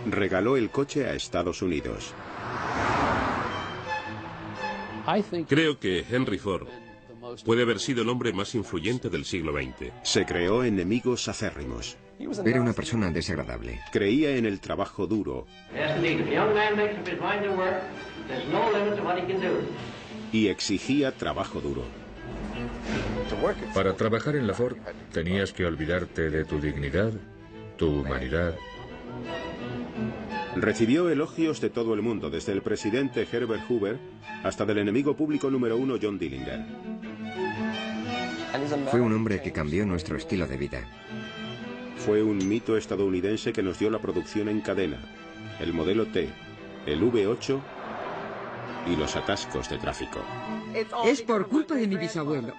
Regaló el coche a Estados Unidos. Creo que Henry Ford puede haber sido el hombre más influyente del siglo XX. Se creó enemigos acérrimos. Era una persona desagradable. Creía en el trabajo duro. Y exigía trabajo duro. Para trabajar en la Ford tenías que olvidarte de tu dignidad, tu humanidad. Recibió elogios de todo el mundo, desde el presidente Herbert Hoover hasta del enemigo público número 1 John Dillinger. Fue un hombre que cambió nuestro estilo de vida. Fue un mito estadounidense que nos dio la producción en cadena, el modelo T, el V8 y los atascos de tráfico. Es por culpa de mi bisabuelo.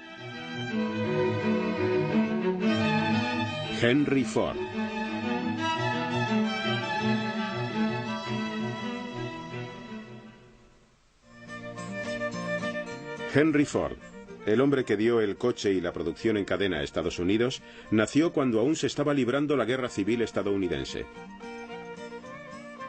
Henry Ford. Henry Ford, el hombre que dio el coche y la producción en cadena a Estados Unidos, nació cuando aún se estaba librando la Guerra Civil estadounidense.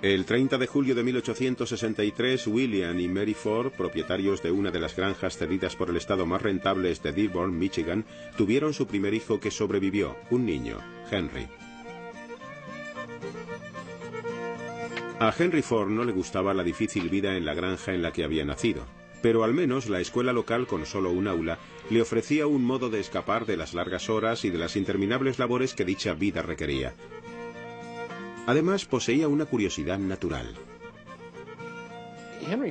El 30 de julio de 1863, William y Mary Ford, propietarios de una de las granjas cedidas por el estado más rentables de Dearborn, Michigan, tuvieron su primer hijo que sobrevivió, un niño, Henry. A Henry Ford no le gustaba la difícil vida en la granja en la que había nacido, pero al menos la escuela local, con solo un aula, le ofrecía un modo de escapar de las largas horas y de las interminables labores que dicha vida requería. Además, poseía una curiosidad natural.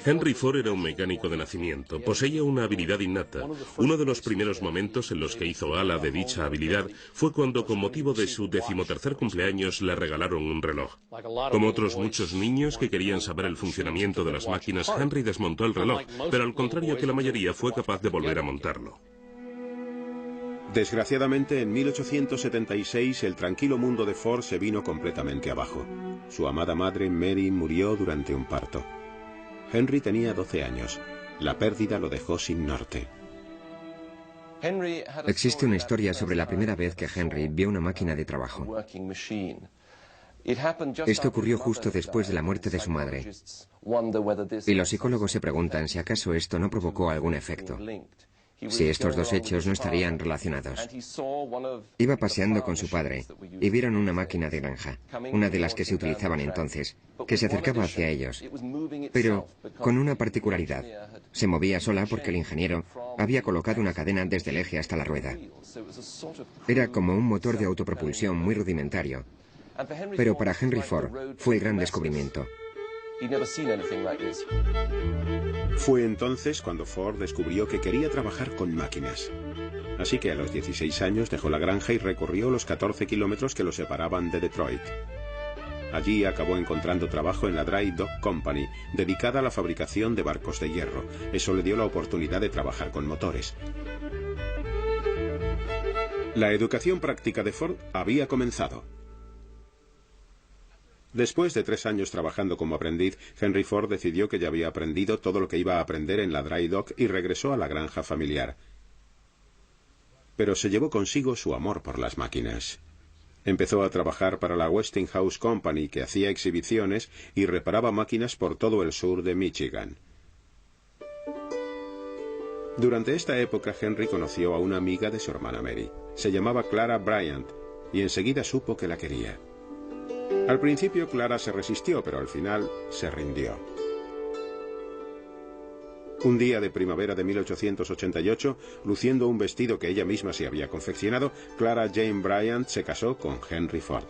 Henry Ford era un mecánico de nacimiento, poseía una habilidad innata. Uno de los primeros momentos en los que hizo gala de dicha habilidad fue cuando, con motivo de su 13º cumpleaños, le regalaron un reloj. Como otros muchos niños que querían saber el funcionamiento de las máquinas, Henry desmontó el reloj, pero al contrario que la mayoría, fue capaz de volver a montarlo. Desgraciadamente, en 1876 el tranquilo mundo de Ford se vino completamente abajo. Su amada madre, Mary, murió durante un parto. Henry tenía 12 años. La pérdida lo dejó sin norte. Existe una historia sobre la primera vez que Henry vio una máquina de trabajo. Esto ocurrió justo después de la muerte de su madre. Y los psicólogos se preguntan si acaso esto no provocó algún efecto. Si estos dos hechos no estarían relacionados. Iba paseando con su padre y vieron una máquina de granja, una de las que se utilizaban entonces, que se acercaba hacia ellos, pero con una particularidad. Se movía sola porque el ingeniero había colocado una cadena desde el eje hasta la rueda. Era como un motor de autopropulsión muy rudimentario, pero para Henry Ford fue el gran descubrimiento. Fue entonces cuando Ford descubrió que quería trabajar con máquinas. Así que a los 16 años dejó la granja y recorrió los 14 kilómetros que lo separaban de Detroit. Allí acabó encontrando trabajo en la Dry Dock Company, dedicada a la fabricación de barcos de hierro. Eso le dio la oportunidad de trabajar con motores. La educación práctica de Ford había comenzado. Después de 3 años trabajando como aprendiz, Henry Ford decidió que ya había aprendido todo lo que iba a aprender en la Dry Dock y regresó a la granja familiar. Pero se llevó consigo su amor por las máquinas. Empezó a trabajar para la Westinghouse Company, que hacía exhibiciones y reparaba máquinas por todo el sur de Michigan. Durante esta época, Henry conoció a una amiga de su hermana Mary. Se llamaba Clara Bryant y enseguida supo que la quería. Al principio Clara se resistió, pero al final se rindió. Un día de primavera de 1888, luciendo un vestido que ella misma se había confeccionado, Clara Jane Bryant se casó con Henry Ford.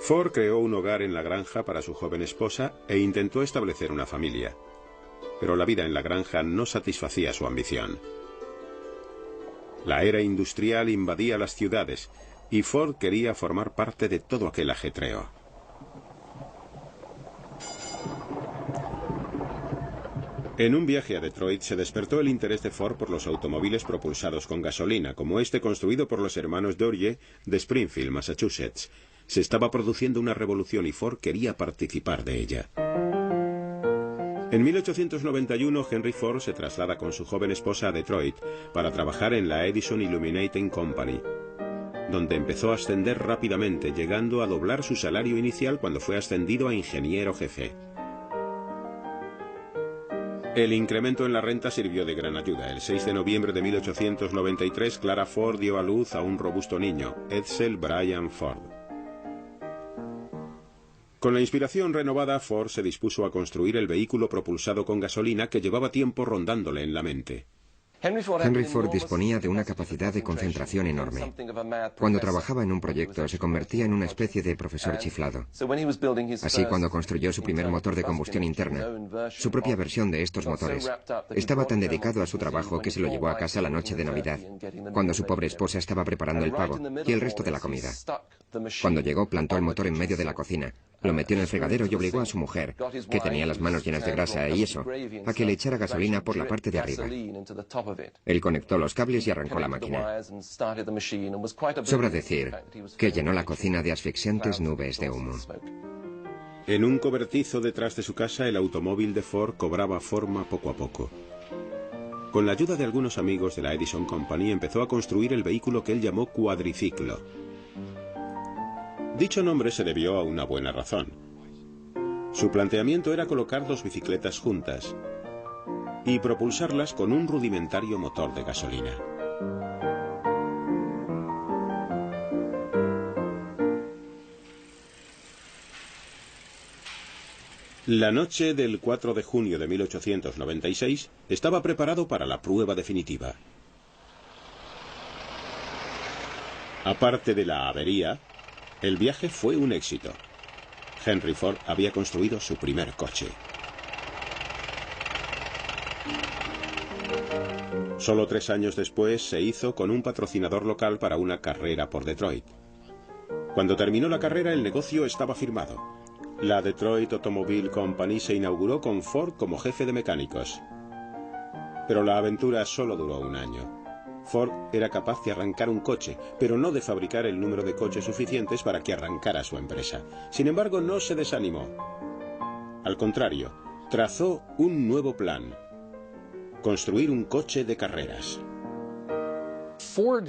Ford creó un hogar en la granja para su joven esposa e intentó establecer una familia. Pero la vida en la granja no satisfacía su ambición. La era industrial invadía las ciudades y Ford quería formar parte de todo aquel ajetreo. En un viaje a Detroit se despertó el interés de Ford por los automóviles propulsados con gasolina, como este construido por los hermanos Dodge de Springfield, Massachusetts. Se estaba produciendo una revolución y Ford quería participar de ella. En 1891, Henry Ford se traslada con su joven esposa a Detroit para trabajar en la Edison Illuminating Company. donde empezó a ascender rápidamente, llegando a doblar su salario inicial cuando fue ascendido a ingeniero jefe. El incremento en la renta sirvió de gran ayuda. El 6 de noviembre de 1893, Clara Ford dio a luz a un robusto niño, Edsel Bryan Ford. Con la inspiración renovada, Ford se dispuso a construir el vehículo propulsado con gasolina que llevaba tiempo rondándole en la mente. Henry Ford disponía de una capacidad de concentración enorme. Cuando trabajaba en un proyecto se convertía en una especie de profesor chiflado. Así, cuando construyó su primer motor de combustión interna, su propia versión de estos motores, estaba tan dedicado a su trabajo que se lo llevó a casa la noche de Navidad, cuando su pobre esposa estaba preparando el pavo y el resto de la comida. Cuando llegó, plantó el motor en medio de la cocina, lo metió en el fregadero y obligó a su mujer, que tenía las manos llenas de grasa y eso, a que le echara gasolina por la parte de arriba. Él conectó los cables y arrancó la máquina. Sobra decir que llenó la cocina de asfixiantes nubes de humo. En un cobertizo detrás de su casa, el automóvil de Ford cobraba forma poco a poco. Con la ayuda de algunos amigos de la Edison Company, empezó a construir el vehículo que él llamó cuadriciclo. Dicho nombre se debió a una buena razón. Su planteamiento era colocar dos bicicletas juntas y propulsarlas con un rudimentario motor de gasolina. La noche del 4 de junio de 1896 estaba preparado para la prueba definitiva. Aparte de la avería, el viaje fue un éxito. Henry Ford había construido su primer coche. Solo 3 años después se hizo con un patrocinador local para una carrera por Detroit. Cuando terminó la carrera, el negocio estaba firmado. La Detroit Automobile Company se inauguró con Ford como jefe de mecánicos. Pero la aventura solo duró un año. Ford era capaz de arrancar un coche, pero no de fabricar el número de coches suficientes para que arrancara su empresa. Sin embargo, no se desanimó. Al contrario, trazó un nuevo plan: construir un coche de carreras. Ford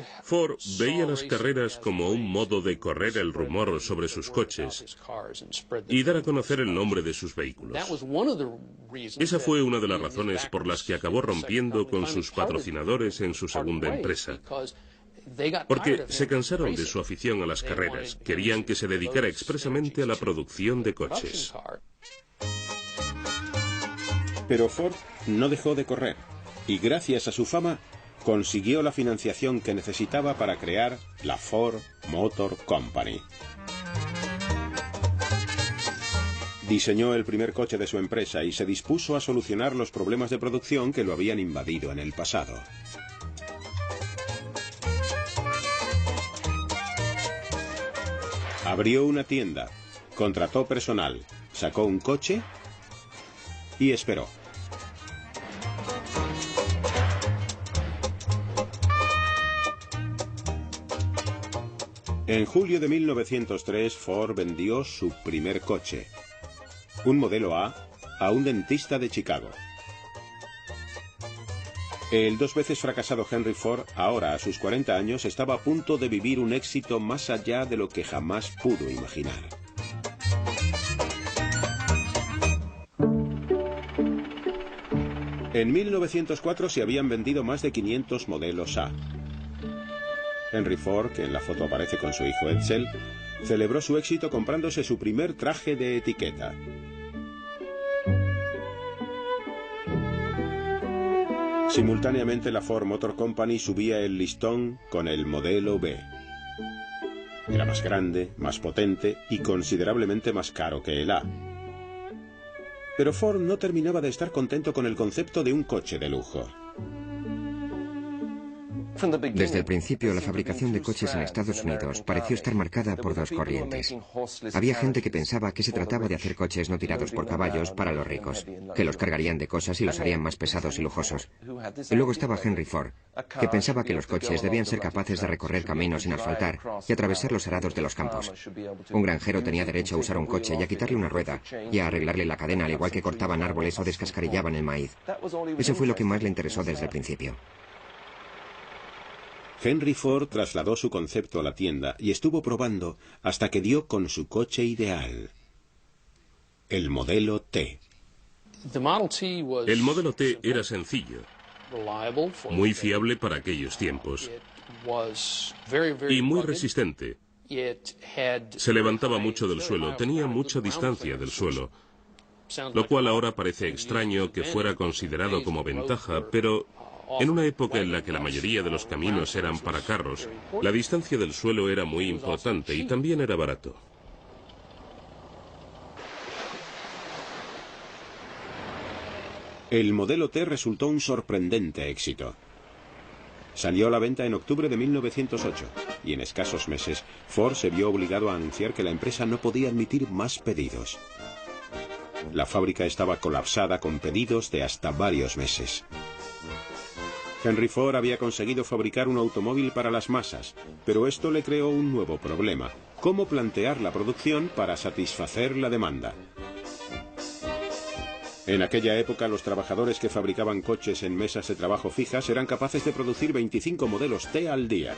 veía las carreras como un modo de correr el rumor sobre sus coches y dar a conocer el nombre de sus vehículos. Esa fue una de las razones por las que acabó rompiendo con sus patrocinadores en su segunda empresa, porque se cansaron de su afición a las carreras. Querían que se dedicara expresamente a la producción de coches. Pero Ford no dejó de correr, y gracias a su fama consiguió la financiación que necesitaba para crear la Ford Motor Company. Diseñó el primer coche de su empresa y se dispuso a solucionar los problemas de producción que lo habían invadido en el pasado. Abrió una tienda, contrató personal, sacó un coche y esperó. En julio de 1903, Ford vendió su primer coche, un modelo A un dentista de Chicago. El 2 veces fracasado Henry Ford, ahora a sus 40 años, estaba a punto de vivir un éxito más allá de lo que jamás pudo imaginar. En 1904 se habían vendido más de 500 modelos A. Henry Ford, que en la foto aparece con su hijo Edsel, celebró su éxito comprándose su primer traje de etiqueta. Simultáneamente, la Ford Motor Company subía el listón con el modelo B. Era más grande, más potente y considerablemente más caro que el A. Pero Ford no terminaba de estar contento con el concepto de un coche de lujo. Desde el principio, la fabricación de coches en Estados Unidos pareció estar marcada por dos corrientes. Había gente que pensaba que se trataba de hacer coches no tirados por caballos para los ricos, que los cargarían de cosas y los harían más pesados y lujosos. Y luego estaba Henry Ford, que pensaba que los coches debían ser capaces de recorrer caminos sin asfaltar y atravesar los arados de los campos. Un granjero tenía derecho a usar un coche y a quitarle una rueda y a arreglarle la cadena, al igual que cortaban árboles o descascarillaban el maíz. Eso fue lo que más le interesó desde el principio. Henry Ford trasladó su concepto a la tienda y estuvo probando hasta que dio con su coche ideal, el modelo T. El modelo T era sencillo, muy fiable para aquellos tiempos y muy resistente. Se levantaba mucho del suelo, tenía mucha distancia del suelo, lo cual ahora parece extraño que fuera considerado como ventaja, pero en una época en la que la mayoría de los caminos eran para carros, la distancia del suelo era muy importante y también era barato. El modelo T resultó un sorprendente éxito. Salió a la venta en octubre de 1908 y en escasos meses Ford se vio obligado a anunciar que la empresa no podía admitir más pedidos. La fábrica estaba colapsada con pedidos de hasta varios meses. Henry Ford había conseguido fabricar un automóvil para las masas, pero esto le creó un nuevo problema: cómo plantear la producción para satisfacer la demanda. En aquella época, los trabajadores que fabricaban coches en mesas de trabajo fijas eran capaces de producir 25 modelos T al día.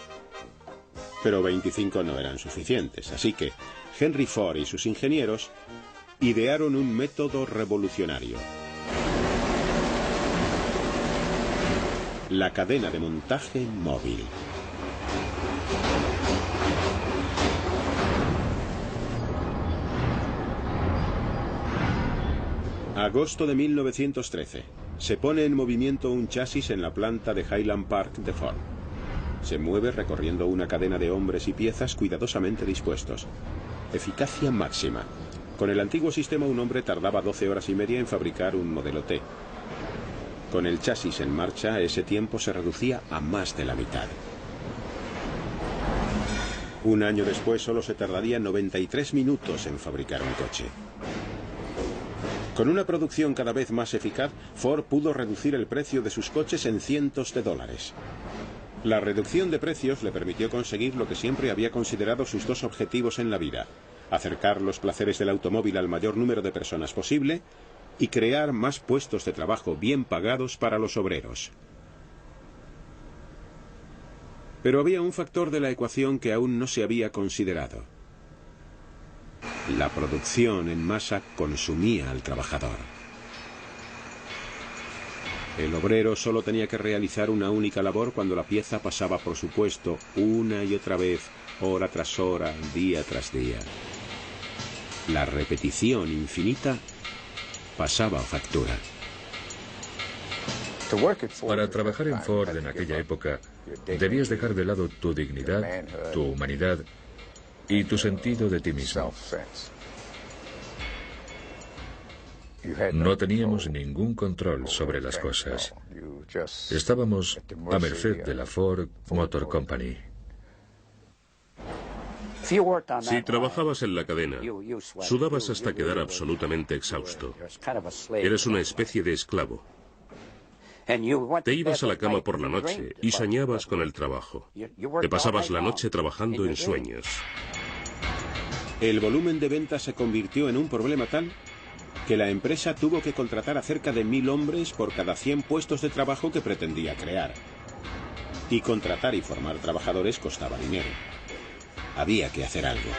Pero 25 no eran suficientes, así que Henry Ford y sus ingenieros idearon un método revolucionario: la cadena de montaje móvil. Agosto de 1913. Se pone en movimiento un chasis en la planta de Highland Park de Ford. Se mueve recorriendo una cadena de hombres y piezas cuidadosamente dispuestos. Eficacia máxima. Con el antiguo sistema, un hombre tardaba 12 horas y media en fabricar un modelo T. Con el chasis en marcha, ese tiempo se reducía a más de la mitad. Un año después, solo se tardaría 93 minutos en fabricar un coche. Con una producción cada vez más eficaz, Ford pudo reducir el precio de sus coches en cientos de dólares. La reducción de precios le permitió conseguir lo que siempre había considerado sus dos objetivos en la vida: acercar los placeres del automóvil al mayor número de personas posible y crear más puestos de trabajo bien pagados para los obreros. Pero había un factor de la ecuación que aún no se había considerado: la producción en masa consumía al trabajador. El obrero solo tenía que realizar una única labor cuando la pieza pasaba por su puesto una y otra vez, hora tras hora, día tras día. La repetición infinita pasaba factura. Para trabajar en Ford en aquella época, debías dejar de lado tu dignidad, tu humanidad y tu sentido de ti mismo. No teníamos ningún control sobre las cosas. Estábamos a merced de la Ford Motor Company. Si trabajabas en la cadena, sudabas hasta quedar absolutamente exhausto. Eres una especie de esclavo. Te ibas a la cama por la noche y soñabas con el trabajo. Te pasabas la noche trabajando en sueños. El volumen de ventas se convirtió en un problema tal que la empresa tuvo que contratar a cerca de 1000 hombres por cada 100 puestos de trabajo que pretendía crear. Y contratar y formar trabajadores costaba dinero. Había que hacer algo.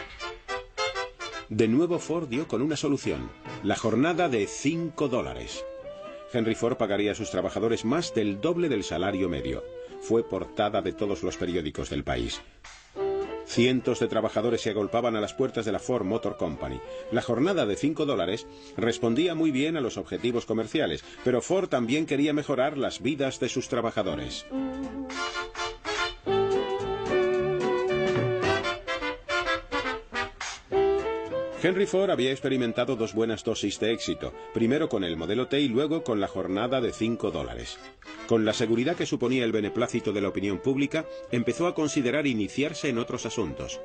De nuevo Ford dio con una solución: la jornada de $5. Henry Ford pagaría a sus trabajadores más del doble del salario medio. Fue portada de todos los periódicos del país. Cientos de trabajadores se agolpaban a las puertas de la Ford Motor Company. La jornada de $5 respondía muy bien a los objetivos comerciales, pero Ford también quería mejorar las vidas de sus trabajadores. Henry Ford había experimentado dos buenas dosis de éxito, primero con el modelo T y luego con la jornada de $5. Con la seguridad que suponía el beneplácito de la opinión pública, empezó a considerar iniciarse en otros asuntos.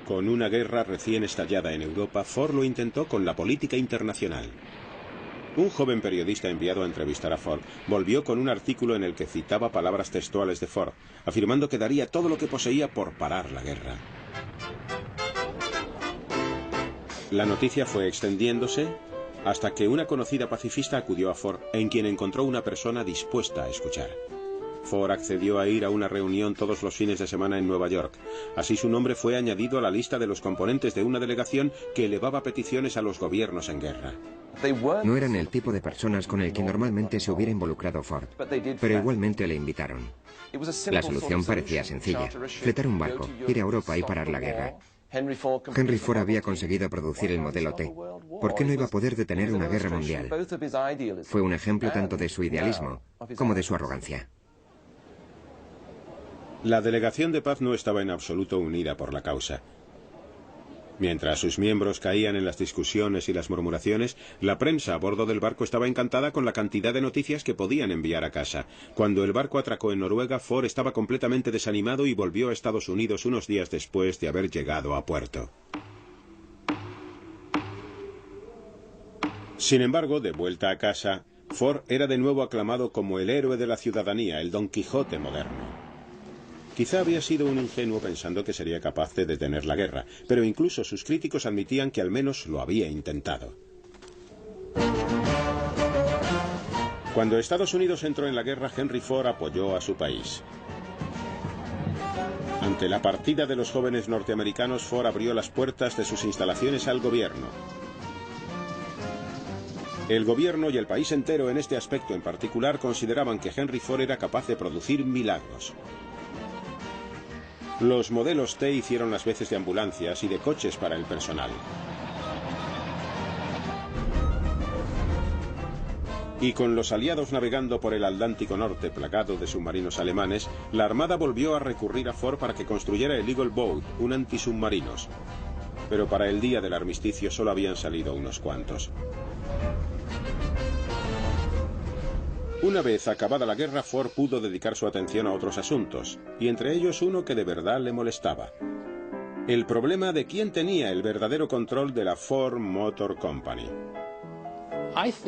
Con una guerra recién estallada en Europa, Ford lo intentó con la política internacional. Un joven periodista enviado a entrevistar a Ford volvió con un artículo en el que citaba palabras textuales de Ford, afirmando que daría todo lo que poseía por parar la guerra. La noticia fue extendiéndose hasta que una conocida pacifista acudió a Ford, en quien encontró una persona dispuesta a escuchar. Ford accedió a ir a una reunión todos los fines de semana en Nueva York. Así su nombre fue añadido a la lista de los componentes de una delegación que elevaba peticiones a los gobiernos en guerra. No eran el tipo de personas con el que normalmente se hubiera involucrado Ford, pero igualmente le invitaron. La solución parecía sencilla: fletar un barco, ir a Europa y parar la guerra. Henry Ford había conseguido producir el modelo T. ¿Por qué no iba a poder detener una guerra mundial? Fue un ejemplo tanto de su idealismo como de su arrogancia. La delegación de paz no estaba en absoluto unida por la causa. Mientras sus miembros caían en las discusiones y las murmuraciones, la prensa a bordo del barco estaba encantada con la cantidad de noticias que podían enviar a casa. Cuando el barco atracó en Noruega, Ford estaba completamente desanimado y volvió a Estados Unidos unos días después de haber llegado a puerto. Sin embargo, de vuelta a casa, Ford era de nuevo aclamado como el héroe de la ciudadanía, el Don Quijote moderno. Quizá había sido un ingenuo pensando que sería capaz de detener la guerra, pero incluso sus críticos admitían que al menos lo había intentado. Cuando Estados Unidos entró en la guerra, Henry Ford apoyó a su país. Ante la partida de los jóvenes norteamericanos, Ford abrió las puertas de sus instalaciones al gobierno. El gobierno y el país entero en este aspecto en particular consideraban que Henry Ford era capaz de producir milagros. Los modelos T hicieron las veces de ambulancias y de coches para el personal. Y con los aliados navegando por el Atlántico Norte plagado de submarinos alemanes, la Armada volvió a recurrir a Ford para que construyera el Eagle Boat, un antisubmarinos. Pero para el día del armisticio solo habían salido unos cuantos. Una vez acabada la guerra, Ford pudo dedicar su atención a otros asuntos, y entre ellos uno que de verdad le molestaba: el problema de quién tenía el verdadero control de la Ford Motor Company.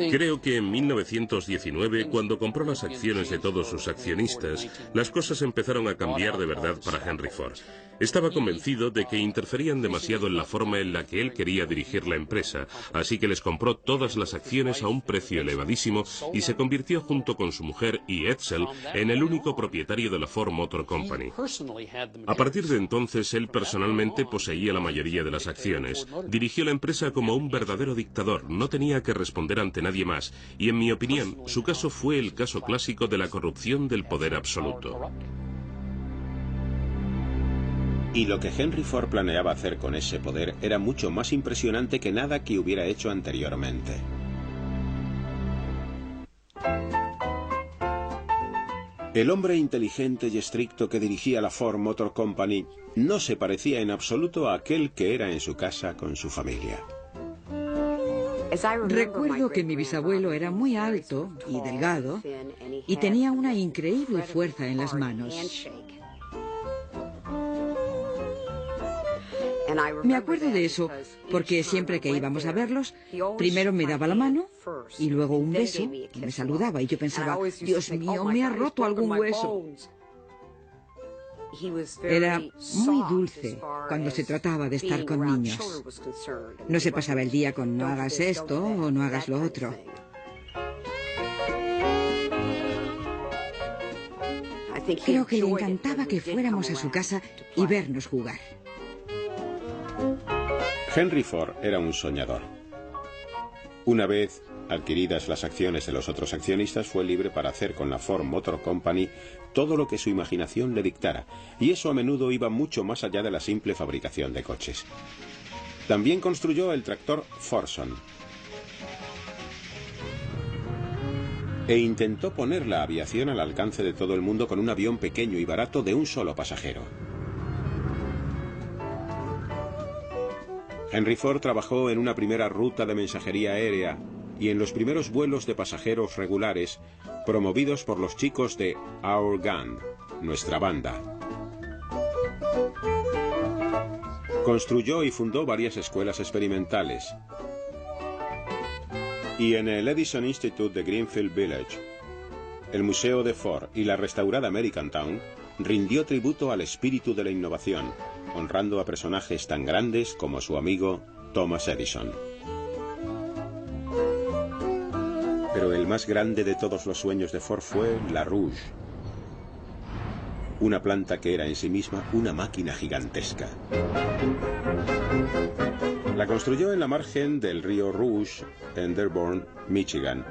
Creo que en 1919, cuando compró las acciones de todos sus accionistas, las cosas empezaron a cambiar de verdad para Henry Ford. Estaba convencido de que interferían demasiado en la forma en la que él quería dirigir la empresa, así que les compró todas las acciones a un precio elevadísimo y se convirtió junto con su mujer y Edsel en el único propietario de la Ford Motor Company. A partir de entonces, él personalmente poseía la mayoría de las acciones. Dirigió la empresa como un verdadero dictador, no tenía que responder ante nadie más, y en mi opinión, su caso fue el caso clásico de la corrupción del poder absoluto. Y lo que Henry Ford planeaba hacer con ese poder era mucho más impresionante que nada que hubiera hecho anteriormente. El hombre inteligente y estricto que dirigía la Ford Motor Company no se parecía en absoluto a aquel que era en su casa con su familia. Recuerdo que mi bisabuelo era muy alto y delgado y tenía una increíble fuerza en las manos. Me acuerdo de eso porque siempre que íbamos a verlos, primero me daba la mano y luego un beso y me saludaba, y yo pensaba: Dios mío, me ha roto algún hueso. Era muy dulce cuando se trataba de estar con niños. No se pasaba el día con no hagas esto o no hagas lo otro. Creo que le encantaba que fuéramos a su casa y vernos jugar. Henry Ford era un soñador. Una vez adquiridas las acciones de los otros accionistas, fue libre para hacer con la Ford Motor Company todo lo que su imaginación le dictara, y eso a menudo iba mucho más allá de la simple fabricación de coches. También construyó el tractor Fordson e intentó poner la aviación al alcance de todo el mundo con un avión pequeño y barato de un solo pasajero. Henry Ford trabajó en una primera ruta de mensajería aérea y en los primeros vuelos de pasajeros regulares promovidos por los chicos de Our Gang, nuestra banda. Construyó y fundó varias escuelas experimentales. Y en el Edison Institute de Greenfield Village, el Museo de Ford y la restaurada American Town rindió tributo al espíritu de la innovación, honrando a personajes tan grandes como su amigo Thomas Edison. Pero el más grande de todos los sueños de Ford fue la Rouge, una planta que era en sí misma una máquina gigantesca. La construyó en la margen del río Rouge, en Dearborn, Michigan,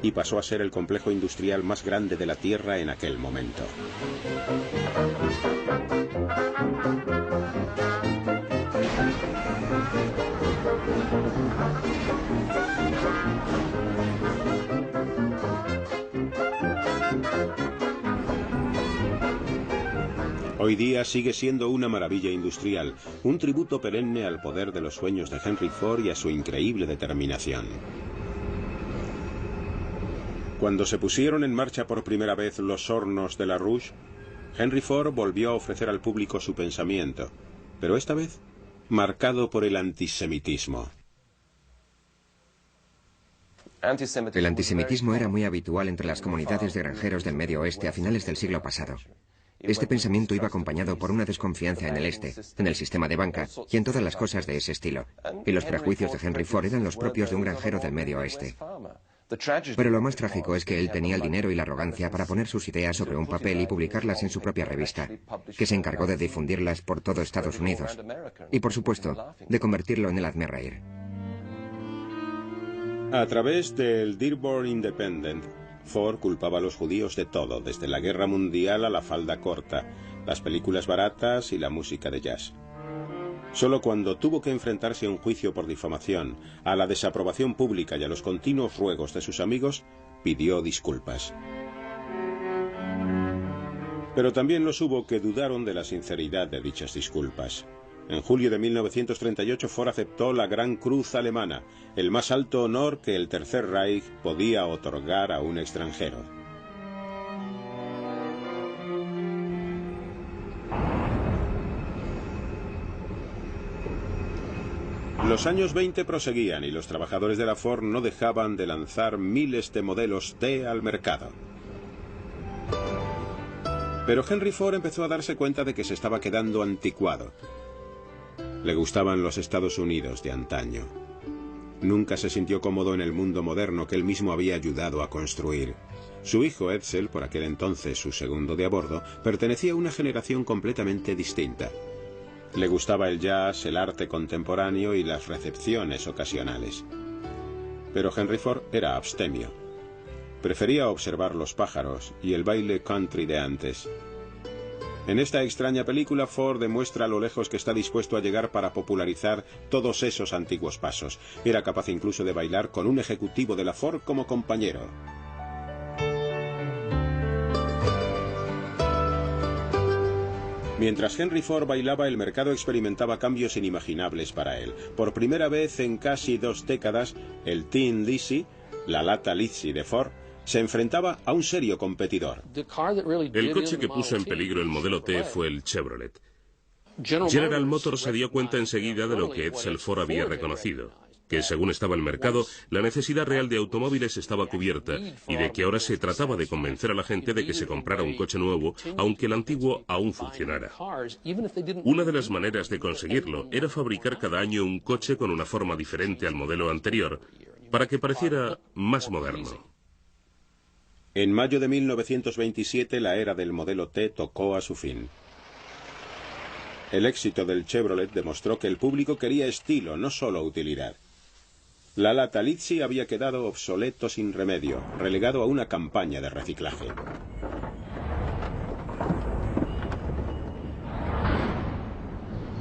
y pasó a ser el complejo industrial más grande de la Tierra en aquel momento. Hoy día sigue siendo una maravilla industrial, un tributo perenne al poder de los sueños de Henry Ford y a su increíble determinación. Cuando se pusieron en marcha por primera vez los hornos de la Rouge, Henry Ford volvió a ofrecer al público su pensamiento, pero esta vez marcado por el antisemitismo. El antisemitismo era muy habitual entre las comunidades de granjeros del Medio Oeste a finales del siglo pasado. Este pensamiento iba acompañado por una desconfianza en el este, en el sistema de banca y en todas las cosas de ese estilo. Y los prejuicios de Henry Ford eran los propios de un granjero del Medio Oeste. Pero lo más trágico es que él tenía el dinero y la arrogancia para poner sus ideas sobre un papel y publicarlas en su propia revista, que se encargó de difundirlas por todo Estados Unidos. Y por supuesto, de convertirlo en el hazmerreír. A través del Dearborn Independent, Ford culpaba a los judíos de todo, desde la guerra mundial a la falda corta, las películas baratas y la música de jazz. Solo cuando tuvo que enfrentarse a un juicio por difamación, a la desaprobación pública y a los continuos ruegos de sus amigos, pidió disculpas. Pero también los hubo que dudaron de la sinceridad de dichas disculpas. En julio de 1938 Ford aceptó la Gran Cruz Alemana, el más alto honor que el Tercer Reich podía otorgar a un extranjero. Los años 20 proseguían y los trabajadores de la Ford no dejaban de lanzar miles de modelos T al mercado. Pero Henry Ford empezó a darse cuenta de que se estaba quedando anticuado. Le gustaban los Estados Unidos de antaño. Nunca se sintió cómodo en el mundo moderno que él mismo había ayudado a construir. Su hijo Edsel, por aquel entonces su segundo de a bordo, pertenecía a una generación completamente distinta. Le gustaba el jazz, el arte contemporáneo y las recepciones ocasionales. Pero Henry Ford era abstemio. Prefería observar los pájaros y el baile country de antes. En esta extraña película, Ford demuestra lo lejos que está dispuesto a llegar para popularizar todos esos antiguos pasos. Era capaz incluso de bailar con un ejecutivo de la Ford como compañero. Mientras Henry Ford bailaba, el mercado experimentaba cambios inimaginables para él. Por primera vez en casi 2 décadas, el Tin Lizzie, la lata Lizzie de Ford, se enfrentaba a un serio competidor. El coche que puso en peligro el modelo T fue el Chevrolet. General Motors se dio cuenta enseguida de lo que Edsel Ford había reconocido, que según estaba el mercado, la necesidad real de automóviles estaba cubierta y de que ahora se trataba de convencer a la gente de que se comprara un coche nuevo, aunque el antiguo aún funcionara. Una de las maneras de conseguirlo era fabricar cada año un coche con una forma diferente al modelo anterior, para que pareciera más moderno. En mayo de 1927, la era del modelo T tocó a su fin. El éxito del Chevrolet demostró que el público quería estilo, no solo utilidad. La lata Lizzie había quedado obsoleto sin remedio, relegado a una campaña de reciclaje.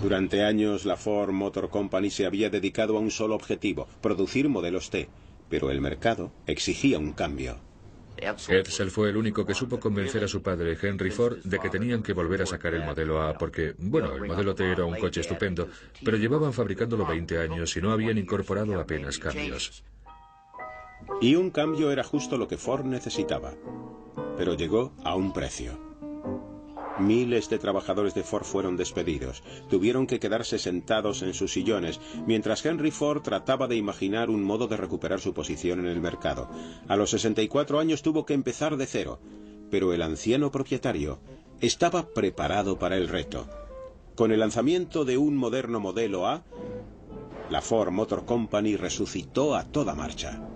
Durante años, la Ford Motor Company se había dedicado a un solo objetivo, producir modelos T, pero el mercado exigía un cambio. Edsel fue el único que supo convencer a su padre, Henry Ford, de que tenían que volver a sacar el modelo A porque, bueno, el modelo T era un coche estupendo, pero llevaban fabricándolo 20 años y no habían incorporado apenas cambios. Y un cambio era justo lo que Ford necesitaba, pero llegó a un precio. Miles de trabajadores de Ford fueron despedidos. Tuvieron que quedarse sentados en sus sillones, mientras Henry Ford trataba de imaginar un modo de recuperar su posición en el mercado. A los 64 años tuvo que empezar de cero, pero el anciano propietario estaba preparado para el reto. Con el lanzamiento de un moderno modelo A, la Ford Motor Company resucitó a toda marcha.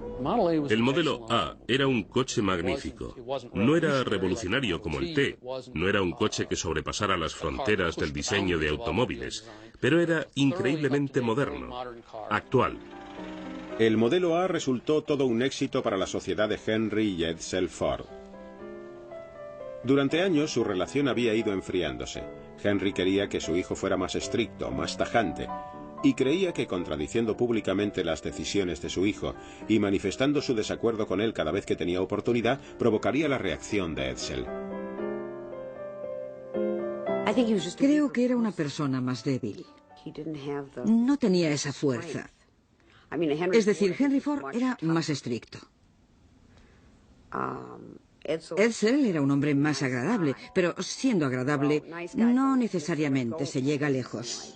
El modelo A era un coche magnífico. No era revolucionario como el T, no era un coche que sobrepasara las fronteras del diseño de automóviles, pero era increíblemente moderno, actual. El modelo A resultó todo un éxito para la sociedad de Henry y Edsel Ford. Durante años su relación había ido enfriándose. Henry quería que su hijo fuera más estricto, más tajante, y creía que contradiciendo públicamente las decisiones de su hijo y manifestando su desacuerdo con él cada vez que tenía oportunidad, provocaría la reacción de Edsel. Creo que era una persona más débil. No tenía esa fuerza. Es decir, Henry Ford era más estricto. Edsel era un hombre más agradable, pero siendo agradable, no necesariamente se llega lejos.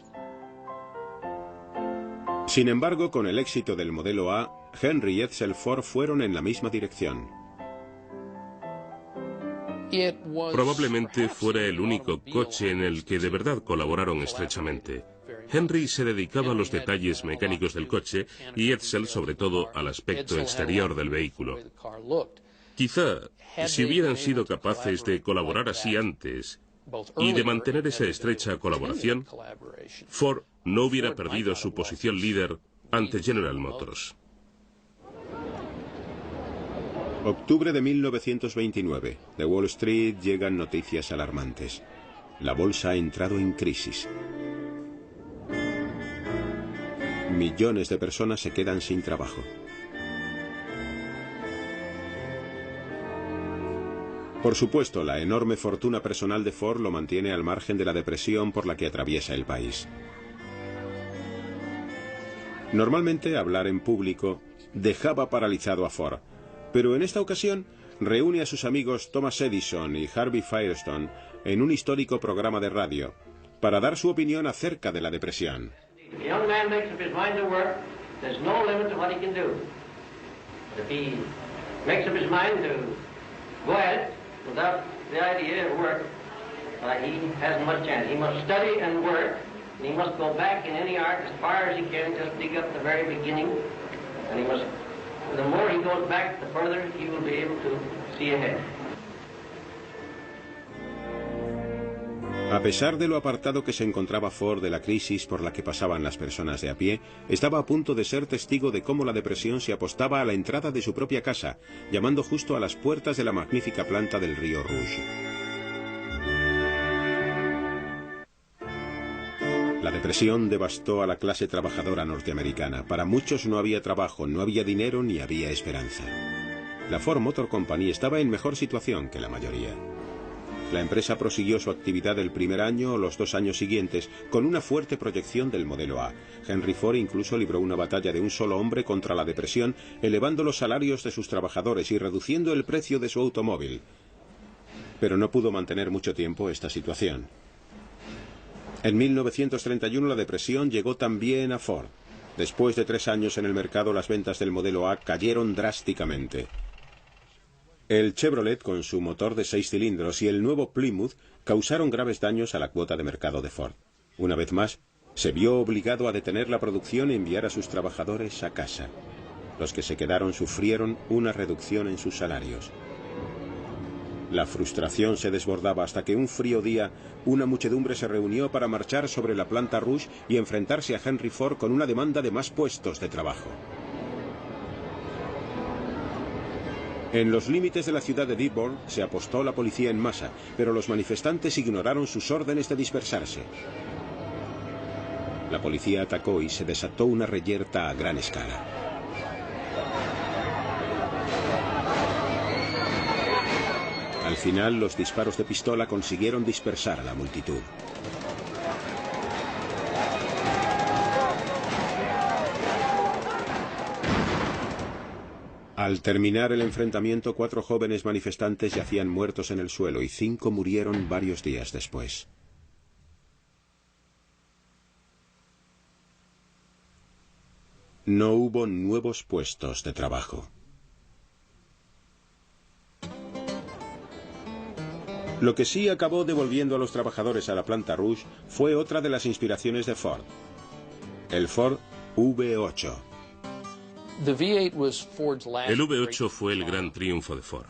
Sin embargo, con el éxito del modelo A, Henry y Edsel Ford fueron en la misma dirección. Probablemente fuera el único coche en el que de verdad colaboraron estrechamente. Henry se dedicaba a los detalles mecánicos del coche y Edsel, sobre todo, al aspecto exterior del vehículo. Quizá, si hubieran sido capaces de colaborar así antes y de mantener esa estrecha colaboración, Ford no hubiera perdido su posición líder ante General Motors. Octubre de 1929. De Wall Street llegan noticias alarmantes. La bolsa ha entrado en crisis. Millones de personas se quedan sin trabajo. Por supuesto, la enorme fortuna personal de Ford lo mantiene al margen de la depresión por la que atraviesa el país. Normalmente, hablar en público dejaba paralizado a Ford, pero en esta ocasión reúne a sus amigos Thomas Edison y Harvey Firestone en un histórico programa de radio para dar su opinión acerca de la depresión. Without the idea of work, he hasn't much chance. He must study and work, and he must go back in any art as far as he can, just dig up the very beginning, and he must, the more he goes back, the further he will be able to see ahead. A pesar de lo apartado que se encontraba Ford de la crisis por la que pasaban las personas de a pie, estaba a punto de ser testigo de cómo la depresión se apostaba a la entrada de su propia casa, llamando justo a las puertas de la magnífica planta del río Rouge. La depresión devastó a la clase trabajadora norteamericana. Para muchos no había trabajo, no había dinero ni había esperanza. La Ford Motor Company estaba en mejor situación que la mayoría. La empresa prosiguió su actividad el primer año o los 2 años siguientes con una fuerte proyección del modelo A. Henry Ford incluso libró una batalla de un solo hombre contra la depresión, elevando los salarios de sus trabajadores y reduciendo el precio de su automóvil. Pero no pudo mantener mucho tiempo esta situación. En 1931 la depresión llegó también a Ford. Después de 3 años en el mercado, las ventas del modelo A cayeron drásticamente. El Chevrolet, con su motor de 6 cilindros, y el nuevo Plymouth causaron graves daños a la cuota de mercado de Ford. Una vez más, se vio obligado a detener la producción y enviar a sus trabajadores a casa. Los que se quedaron sufrieron una reducción en sus salarios. La frustración se desbordaba hasta que un frío día una muchedumbre se reunió para marchar sobre la planta Rouge y enfrentarse a Henry Ford con una demanda de más puestos de trabajo. En los límites de la ciudad de Dearborn se apostó la policía en masa, pero los manifestantes ignoraron sus órdenes de dispersarse. La policía atacó y se desató una reyerta a gran escala. Al final, los disparos de pistola consiguieron dispersar a la multitud. Al terminar el enfrentamiento, 4 jóvenes manifestantes yacían muertos en el suelo y 5 murieron varios días después. No hubo nuevos puestos de trabajo. Lo que sí acabó devolviendo a los trabajadores a la planta Rouge fue otra de las inspiraciones de Ford, el Ford V8. El V8 fue el gran triunfo de Ford.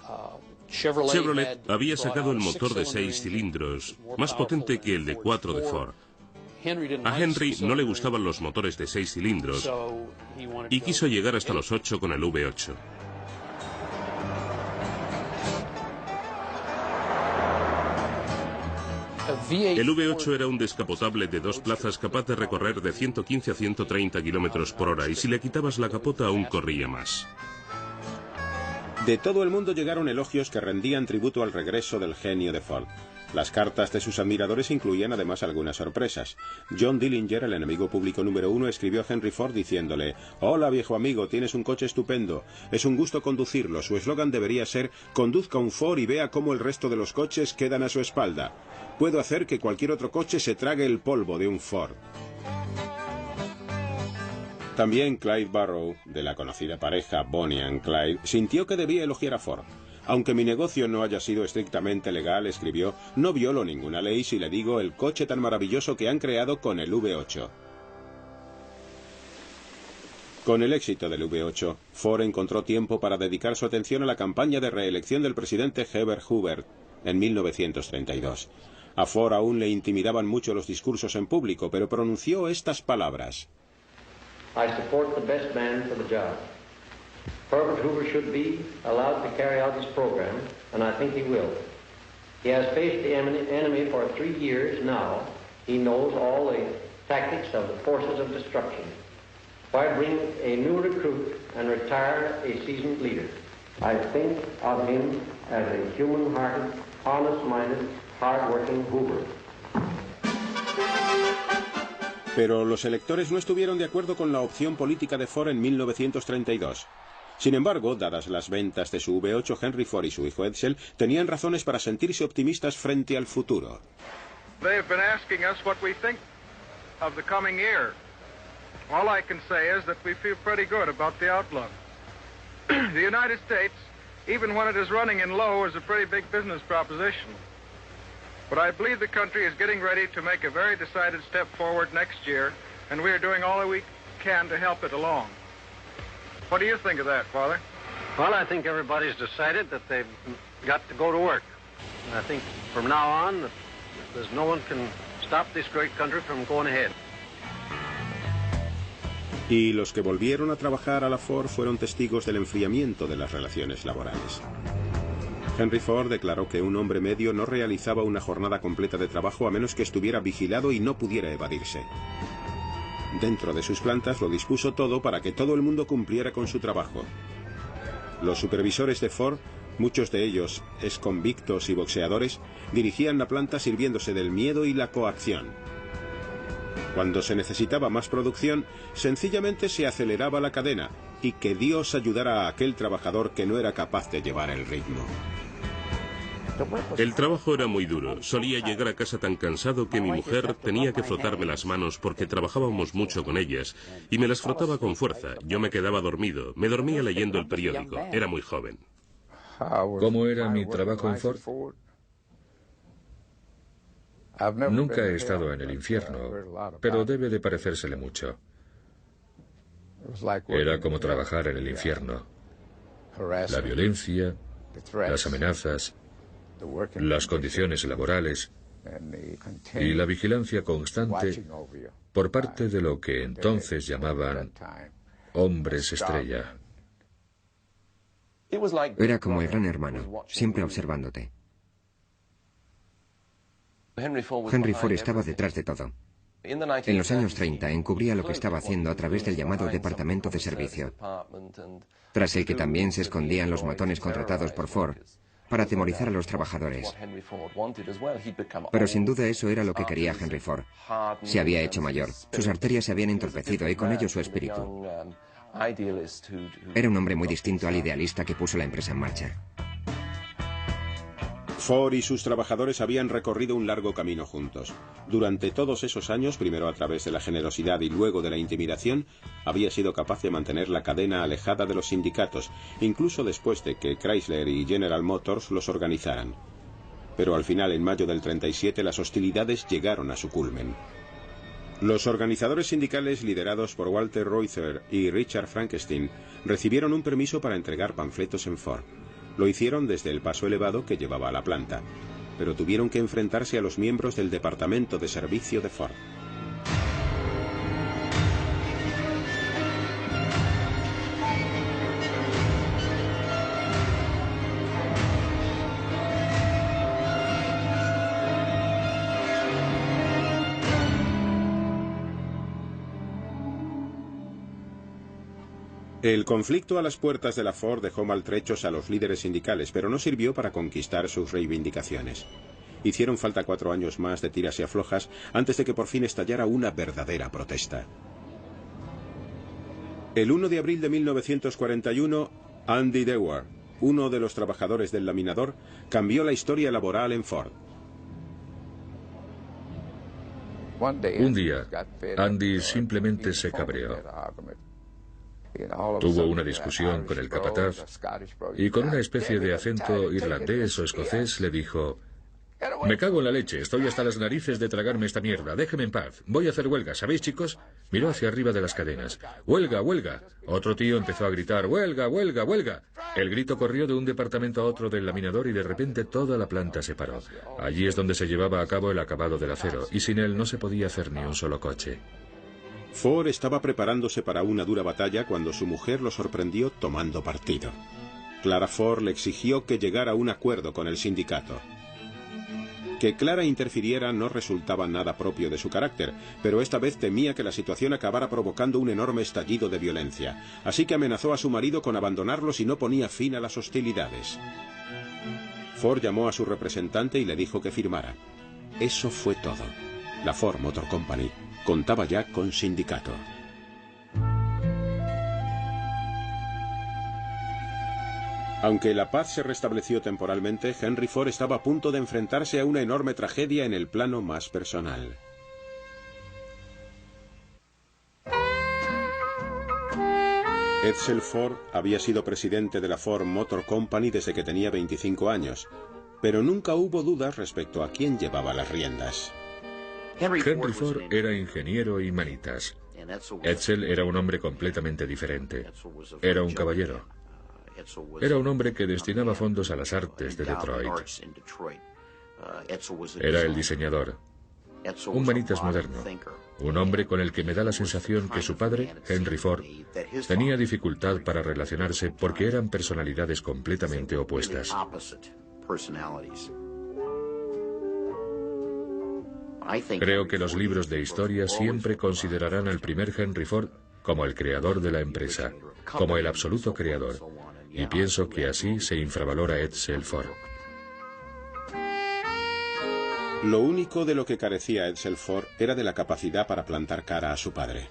Chevrolet había sacado el motor de 6 cilindros, más potente que el de 4 de Ford. A Henry no le gustaban los motores de 6 cilindros y quiso llegar hasta los 8 con el V8. El V8 era un descapotable de 2 plazas capaz de recorrer de 115 a 130 kilómetros por hora y si le quitabas la capota aún corría más. De todo el mundo llegaron elogios que rendían tributo al regreso del genio de Ford. Las cartas de sus admiradores incluían además algunas sorpresas. John Dillinger, el enemigo público número 1, escribió a Henry Ford diciéndole: «Hola viejo amigo, tienes un coche estupendo. Es un gusto conducirlo. Su eslogan debería ser: conduzca un Ford y vea cómo el resto de los coches quedan a su espalda. Puedo hacer que cualquier otro coche se trague el polvo de un Ford». También Clyde Barrow, de la conocida pareja Bonnie and Clyde, sintió que debía elogiar a Ford. «Aunque mi negocio no haya sido estrictamente legal», escribió, «no violo ninguna ley si le digo el coche tan maravilloso que han creado con el V8». Con el éxito del V8, Ford encontró tiempo para dedicar su atención a la campaña de reelección del presidente Herbert Hoover en 1932. A Ford aún le intimidaban mucho los discursos en público, pero pronunció estas palabras: I support the best man for the job. Herbert Hoover should be allowed to carry out his program, and I think he will. He has faced the enemy for 3 years now. He knows all the tactics of the forces of destruction. Why bring a new recruit and retire a seasoned leader? I think of him as a human-hearted, honest-minded, hard-working Hoover. Pero los electores no estuvieron de acuerdo con la opción política de Ford en 1932. Sin embargo, dadas las ventas de su V8, Henry Ford y su hijo Edsel tenían razones para sentirse optimistas frente al futuro. They've been asking us what we think of the coming year. All I can say is that we feel pretty good about the outlook. The United States, even when it is running in low, is a pretty big business proposition. But I believe the country is getting ready to make a very decided step forward next year, and we are doing all that we can to help it along. What do you think of that, Father? Well, I think everybody's decided that they've got to go to work. And I think from now on, there's no one can stop this great country from going ahead. Y los que volvieron a trabajar a la Ford fueron testigos del enfriamiento de las relaciones laborales. Henry Ford declaró que un hombre medio no realizaba una jornada completa de trabajo a menos que estuviera vigilado y no pudiera evadirse. Dentro de sus plantas lo dispuso todo para que todo el mundo cumpliera con su trabajo. Los supervisores de Ford, muchos de ellos exconvictos y boxeadores, dirigían la planta sirviéndose del miedo y la coacción. Cuando se necesitaba más producción, sencillamente se aceleraba la cadena y que Dios ayudara a aquel trabajador que no era capaz de llevar el ritmo. El trabajo era muy duro. Solía llegar a casa tan cansado que mi mujer tenía que frotarme las manos porque trabajábamos mucho con ellas y me las frotaba con fuerza. Yo me quedaba dormido. Me dormía leyendo el periódico. Era muy joven. ¿Cómo era mi trabajo en Ford? Nunca he estado en el infierno, pero debe de parecérsele mucho. Era como trabajar en el infierno. La violencia, las amenazas, las condiciones laborales y la vigilancia constante por parte de lo que entonces llamaban hombres estrella. Era como el gran hermano, siempre observándote. Henry Ford estaba detrás de todo. En los años 30 encubría lo que estaba haciendo a través del llamado Departamento de Servicio, tras el que también se escondían los matones contratados por Ford para atemorizar a los trabajadores. Pero sin duda eso era lo que quería Henry Ford. Se había hecho mayor, sus arterias se habían entorpecido y con ello su espíritu. Era un hombre muy distinto al idealista que puso la empresa en marcha. Ford y sus trabajadores habían recorrido un largo camino juntos. Durante todos esos años, primero a través de la generosidad y luego de la intimidación, había sido capaz de mantener la cadena alejada de los sindicatos, incluso después de que Chrysler y General Motors los organizaran. Pero al final, en mayo del 37, las hostilidades llegaron a su culmen. Los organizadores sindicales liderados por Walter Reuther y Richard Frankenstein recibieron un permiso para entregar panfletos en Ford. Lo hicieron desde el paso elevado que llevaba a la planta, pero tuvieron que enfrentarse a los miembros del Departamento de Servicio de Ford. El conflicto a las puertas de la Ford dejó maltrechos a los líderes sindicales, pero no sirvió para conquistar sus reivindicaciones. Hicieron falta 4 años más de tiras y aflojas antes de que por fin estallara una verdadera protesta. El 1 de abril de 1941, Andy Dewar, uno de los trabajadores del laminador, cambió la historia laboral en Ford. Un día, Andy simplemente se cabreó. Tuvo una discusión con el capataz y con una especie de acento irlandés o escocés le dijo: «Me cago en la leche, estoy hasta las narices de tragarme esta mierda, déjeme en paz, voy a hacer huelga, ¿sabéis, chicos?». Miró hacia arriba de las cadenas. «¡Huelga, huelga!». Otro tío empezó a gritar: «¡Huelga, huelga, huelga!». El grito corrió de un departamento a otro del laminador y de repente toda la planta se paró. Allí es donde se llevaba a cabo el acabado del acero y sin él no se podía hacer ni un solo coche. Ford estaba preparándose para una dura batalla cuando su mujer lo sorprendió tomando partido. Clara Ford le exigió que llegara a un acuerdo con el sindicato. Que Clara interfiriera no resultaba nada propio de su carácter, pero esta vez temía que la situación acabara provocando un enorme estallido de violencia, así que amenazó a su marido con abandonarlo si no ponía fin a las hostilidades. Ford llamó a su representante y le dijo que firmara. Eso fue todo. La Ford Motor Company contaba ya con sindicato. Aunque la paz se restableció temporalmente, Henry Ford estaba a punto de enfrentarse a una enorme tragedia en el plano más personal. Edsel Ford había sido presidente de la Ford Motor Company desde que tenía 25 años, pero nunca hubo dudas respecto a quién llevaba las riendas. Henry Ford era ingeniero y manitas. Edsel era un hombre completamente diferente. Era un caballero. Era un hombre que destinaba fondos a las artes de Detroit. Era el diseñador. Un manitas moderno. Un hombre con el que me da la sensación que su padre, Henry Ford, tenía dificultad para relacionarse porque eran personalidades completamente opuestas. Creo que los libros de historia siempre considerarán al primer Henry Ford como el creador de la empresa, como el absoluto creador, y pienso que así se infravalora Edsel Ford. Lo único de lo que carecía Edsel Ford era de la capacidad para plantar cara a su padre.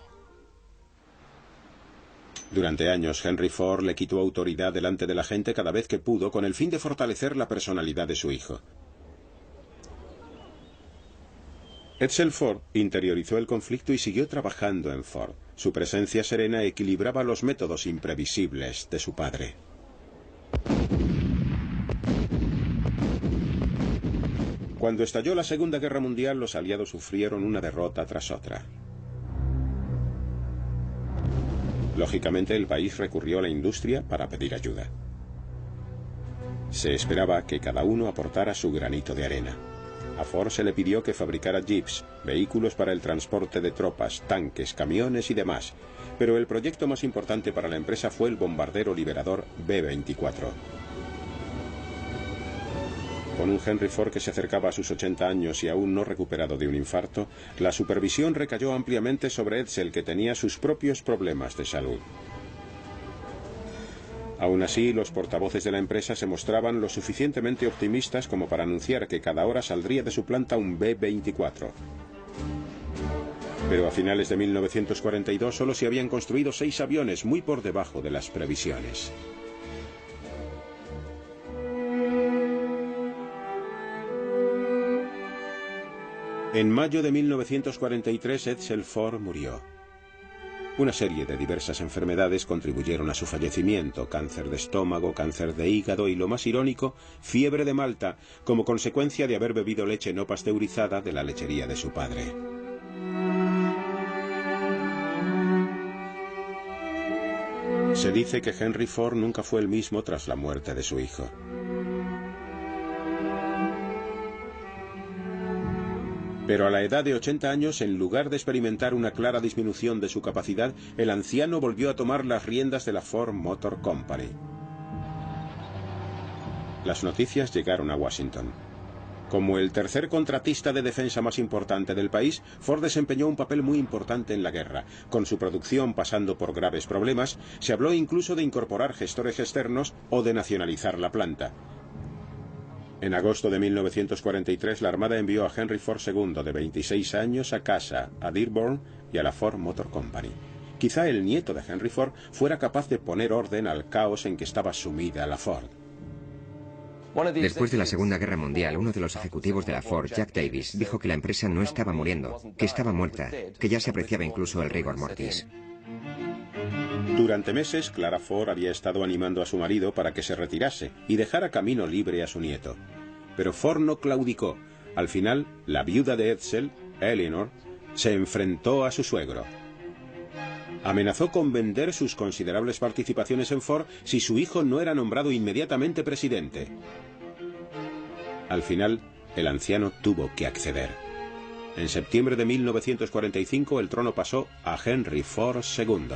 Durante años, Henry Ford le quitó autoridad delante de la gente cada vez que pudo con el fin de fortalecer la personalidad de su hijo. Edsel Ford interiorizó el conflicto y siguió trabajando en Ford. Su presencia serena equilibraba los métodos imprevisibles de su padre. Cuando estalló la Segunda Guerra Mundial, los aliados sufrieron una derrota tras otra. Lógicamente, el país recurrió a la industria para pedir ayuda. Se esperaba que cada uno aportara su granito de arena. A Ford se le pidió que fabricara jeeps, vehículos para el transporte de tropas, tanques, camiones y demás, pero el proyecto más importante para la empresa fue el bombardero liberador B-24. Con un Henry Ford que se acercaba a sus 80 años y aún no recuperado de un infarto, la supervisión recayó ampliamente sobre Edsel, que tenía sus propios problemas de salud. Aún así, los portavoces de la empresa se mostraban lo suficientemente optimistas como para anunciar que cada hora saldría de su planta un B-24. Pero a finales de 1942 solo se habían construido 6 aviones, muy por debajo de las previsiones. En mayo de 1943, Edsel Ford murió. Una serie de diversas enfermedades contribuyeron a su fallecimiento: cáncer de estómago, cáncer de hígado y, lo más irónico, fiebre de Malta, como consecuencia de haber bebido leche no pasteurizada de la lechería de su padre. Se dice que Henry Ford nunca fue el mismo tras la muerte de su hijo. Pero a la edad de 80 años, en lugar de experimentar una clara disminución de su capacidad, el anciano volvió a tomar las riendas de la Ford Motor Company. Las noticias llegaron a Washington. Como el tercer contratista de defensa más importante del país, Ford desempeñó un papel muy importante en la guerra. Con su producción pasando por graves problemas, se habló incluso de incorporar gestores externos o de nacionalizar la planta. En agosto de 1943, la Armada envió a Henry Ford II, de 26 años, a casa, a Dearborn y a la Ford Motor Company. Quizá el nieto de Henry Ford fuera capaz de poner orden al caos en que estaba sumida la Ford. Después de la Segunda Guerra Mundial, uno de los ejecutivos de la Ford, Jack Davis, dijo que la empresa no estaba muriendo, que estaba muerta, que ya se apreciaba incluso el rigor mortis. Durante meses, Clara Ford había estado animando a su marido para que se retirase y dejara camino libre a su nieto. Pero Ford no claudicó. Al final, la viuda de Edsel, Eleanor, se enfrentó a su suegro. Amenazó con vender sus considerables participaciones en Ford si su hijo no era nombrado inmediatamente presidente. Al final, el anciano tuvo que acceder. En septiembre de 1945, el trono pasó a Henry Ford II.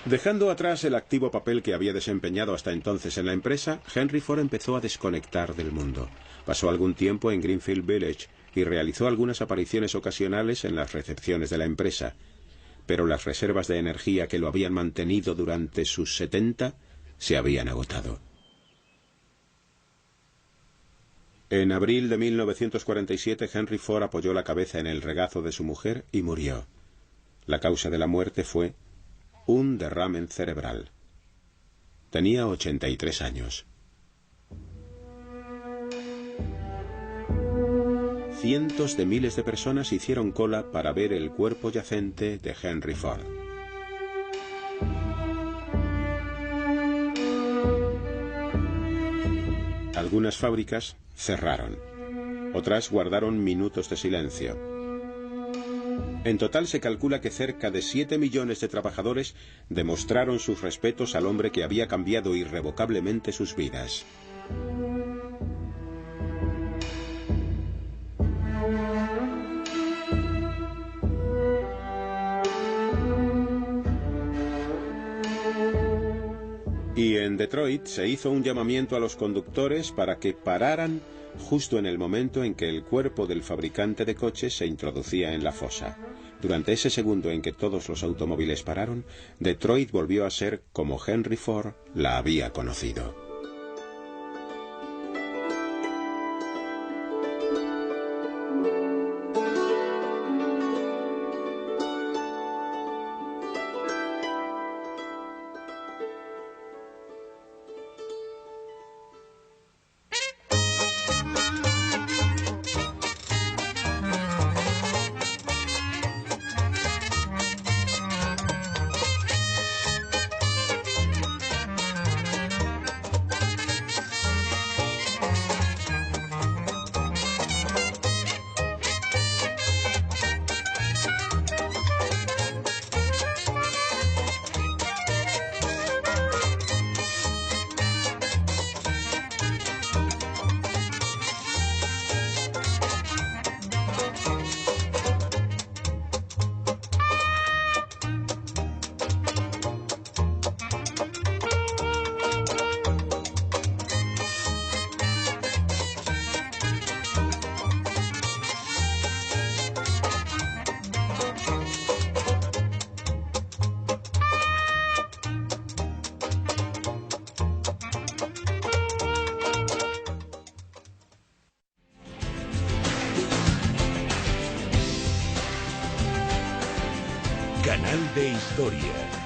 Dejando atrás el activo papel que había desempeñado hasta entonces en la empresa, Henry Ford empezó a desconectar del mundo. Pasó algún tiempo en Greenfield Village y realizó algunas apariciones ocasionales en las recepciones de la empresa. Pero las reservas de energía que lo habían mantenido durante sus 70 se habían agotado. En abril de 1947, Henry Ford apoyó la cabeza en el regazo de su mujer y murió. La causa de la muerte fue un derrame cerebral. Tenía 83 años. Cientos de miles de personas hicieron cola para ver el cuerpo yacente de Henry Ford. Algunas fábricas cerraron. Otras guardaron minutos de silencio. En total se calcula que cerca de 7 millones de trabajadores demostraron sus respetos al hombre que había cambiado irrevocablemente sus vidas. Y en Detroit se hizo un llamamiento a los conductores para que pararan justo en el momento en que el cuerpo del fabricante de coches se introducía en la fosa. Durante ese segundo en que todos los automóviles pararon, Detroit volvió a ser como Henry Ford la había conocido. Canal de Historia.